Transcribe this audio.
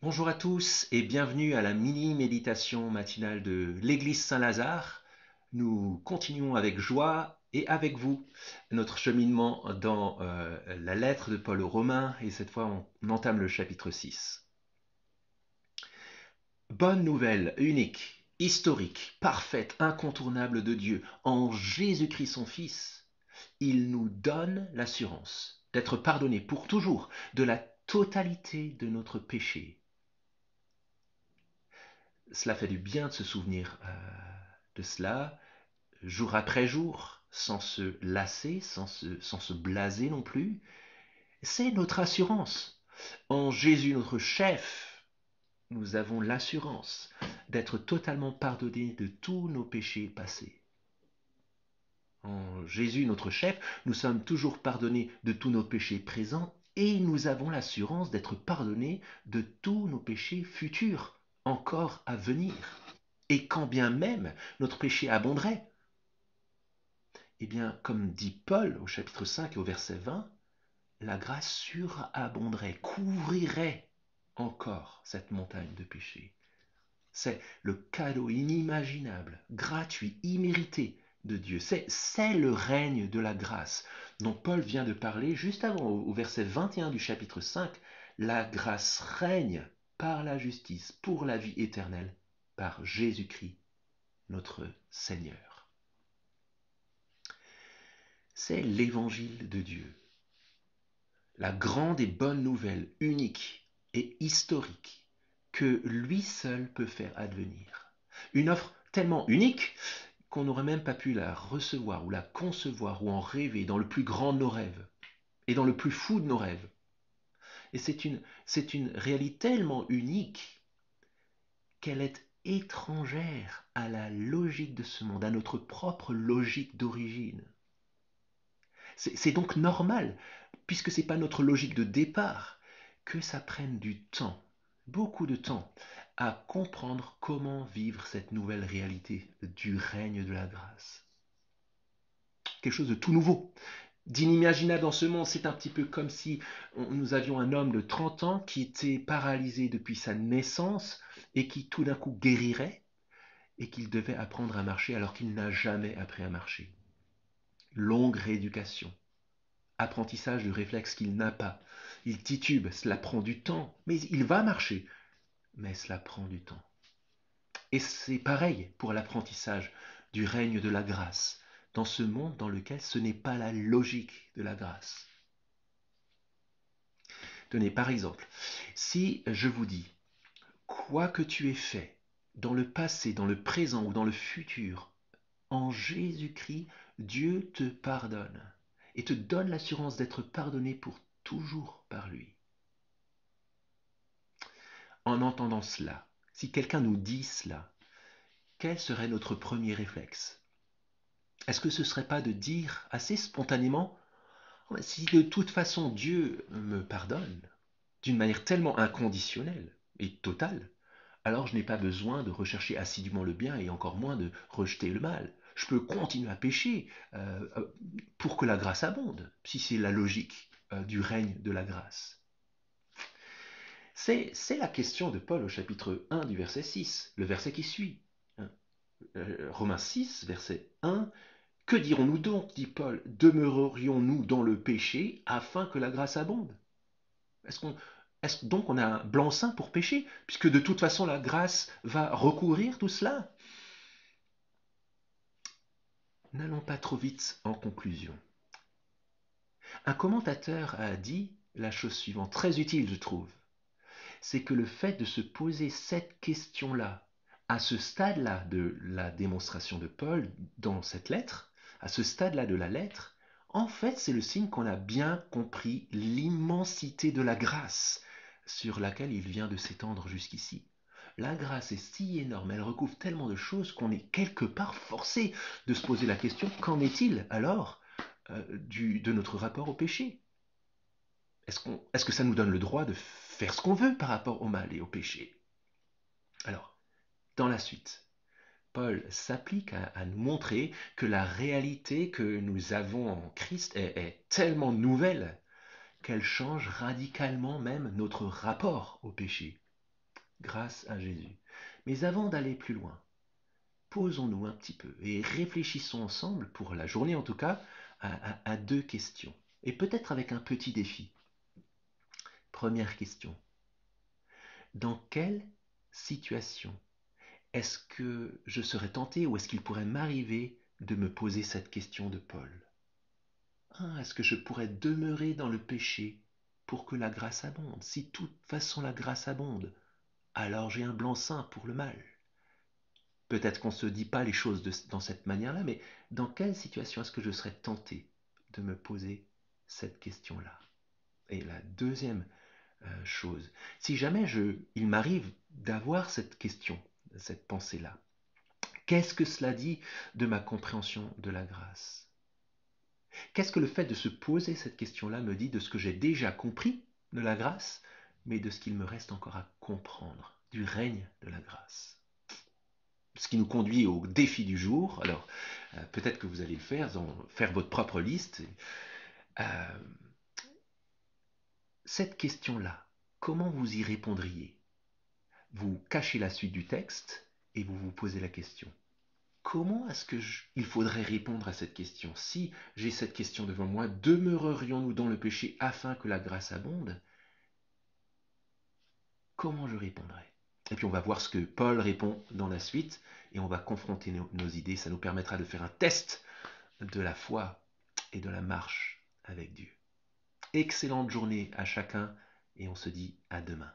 Bonjour à tous et bienvenue à la mini-méditation matinale de l'Église Saint-Lazare. Nous continuons avec joie et avec vous notre cheminement dans la lettre de Paul aux Romains et cette fois on entame le chapitre 6. Bonne nouvelle, unique, historique, parfaite, incontournable de Dieu, en Jésus-Christ son Fils, il nous donne l'assurance d'être pardonnés pour toujours de la totalité de notre péché. Cela fait du bien de se souvenir de cela, jour après jour, sans se lasser, sans se blaser non plus. C'est notre assurance. En Jésus, notre chef, nous avons l'assurance d'être totalement pardonnés de tous nos péchés passés. En Jésus, notre chef, nous sommes toujours pardonnés de tous nos péchés présents et nous avons l'assurance d'être pardonnés de tous nos péchés futurs, encore à venir. Et quand bien même notre péché abonderait, eh bien, comme dit Paul au chapitre 5 et au verset 20, la grâce surabonderait, couvrirait encore cette montagne de péché. C'est le cadeau inimaginable, gratuit, immérité de Dieu. C'est le règne de la grâce dont Paul vient de parler juste avant, au verset 21 du chapitre 5. La grâce règne par la justice pour la vie éternelle par Jésus-Christ, notre Seigneur. C'est l'évangile de Dieu, la grande et bonne nouvelle, unique et historique, que lui seul peut faire advenir. Une offre tellement unique qu'on n'aurait même pas pu la recevoir ou la concevoir ou en rêver dans le plus grand de nos rêves et dans le plus fou de nos rêves. Et c'est une réalité tellement unique qu'elle est étrangère à la logique de ce monde, à notre propre logique d'origine. C'est donc normal, puisque ce n'est pas notre logique de départ, que ça prenne du temps, beaucoup de temps, à comprendre comment vivre cette nouvelle réalité du règne de la grâce. Quelque chose de tout nouveau, d'inimaginable dans ce monde. C'est un petit peu comme si nous avions un homme de 30 ans qui était paralysé depuis sa naissance et qui tout d'un coup guérirait et qu'il devait apprendre à marcher alors qu'il n'a jamais appris à marcher. Longue rééducation. Apprentissage de réflexes qu'il n'a pas. Il titube, cela prend du temps, mais il va marcher. Mais cela prend du temps. Et c'est pareil pour l'apprentissage du règne de la grâce, dans ce monde dans lequel ce n'est pas la logique de la grâce. Tenez, par exemple, si je vous dis, quoi que tu aies fait, dans le passé, dans le présent ou dans le futur, en Jésus-Christ, Dieu te pardonne et te donne l'assurance d'être pardonné pour toujours par lui. En entendant cela, si quelqu'un nous dit cela, quel serait notre premier réflexe? Est-ce que ce ne serait pas de dire assez spontanément, si de toute façon Dieu me pardonne d'une manière tellement inconditionnelle et totale, alors je n'ai pas besoin de rechercher assidûment le bien et encore moins de rejeter le mal. Je peux continuer à pécher pour que la grâce abonde, si c'est la logique du règne de la grâce. C'est la question de Paul au chapitre 1 du verset 6, le verset qui suit. Romains 6, verset 1. Que dirons-nous donc, dit Paul, demeurerions-nous dans le péché afin que la grâce abonde? Est-ce donc on a un blanc-seing pour pécher, puisque de toute façon la grâce va recouvrir tout cela? N'allons pas trop vite en conclusion. Un commentateur a dit la chose suivante, très utile je trouve, c'est que le fait de se poser cette question-là, à ce stade-là de la démonstration de Paul dans cette lettre, à ce stade-là de la lettre, en fait c'est le signe qu'on a bien compris l'immensité de la grâce sur laquelle il vient de s'étendre jusqu'ici. La grâce est si énorme, elle recouvre tellement de choses qu'on est quelque part forcé de se poser la question, qu'en est-il alors de notre rapport au péché? Est-ce que ça nous donne le droit de faire ce qu'on veut par rapport au mal et au péché? Alors, dans la suite, Paul s'applique à nous montrer que la réalité que nous avons en Christ est tellement nouvelle qu'elle change radicalement même notre rapport au péché. grâce à Jésus. Mais avant d'aller plus loin, posons-nous un petit peu et réfléchissons ensemble, pour la journée en tout cas, à deux questions. Et peut-être avec un petit défi. Première question. Dans quelle situation est-ce que je serais tenté ou est-ce qu'il pourrait m'arriver de me poser cette question de Paul? Est-ce que je pourrais demeurer dans le péché pour que la grâce abonde? Si de toute façon la grâce abonde, alors j'ai un blanc-seing pour le mal. Peut-être qu'on ne se dit pas les choses dans cette manière-là, mais dans quelle situation est-ce que je serais tenté de me poser cette question-là? Et la deuxième chose, si jamais il m'arrive d'avoir cette question, cette pensée-là, qu'est-ce que cela dit de ma compréhension de la grâce? Qu'est-ce que le fait de se poser cette question-là me dit de ce que j'ai déjà compris de la grâce, mais de ce qu'il me reste encore à comprendre du règne de la grâce? Ce qui nous conduit au défi du jour. Alors, peut-être que vous allez le faire votre propre liste. Euh, cette question-là, comment vous y répondriez? Vous cachez la suite du texte et vous vous posez la question. Comment est-ce il faudrait répondre à cette question? Si j'ai cette question devant moi, demeurerions-nous dans le péché afin que la grâce abonde? Comment je répondrai? Et puis on va voir ce que Paul répond dans la suite et on va confronter nos idées. Ça nous permettra de faire un test de la foi et de la marche avec Dieu. Excellente journée à chacun et on se dit à demain.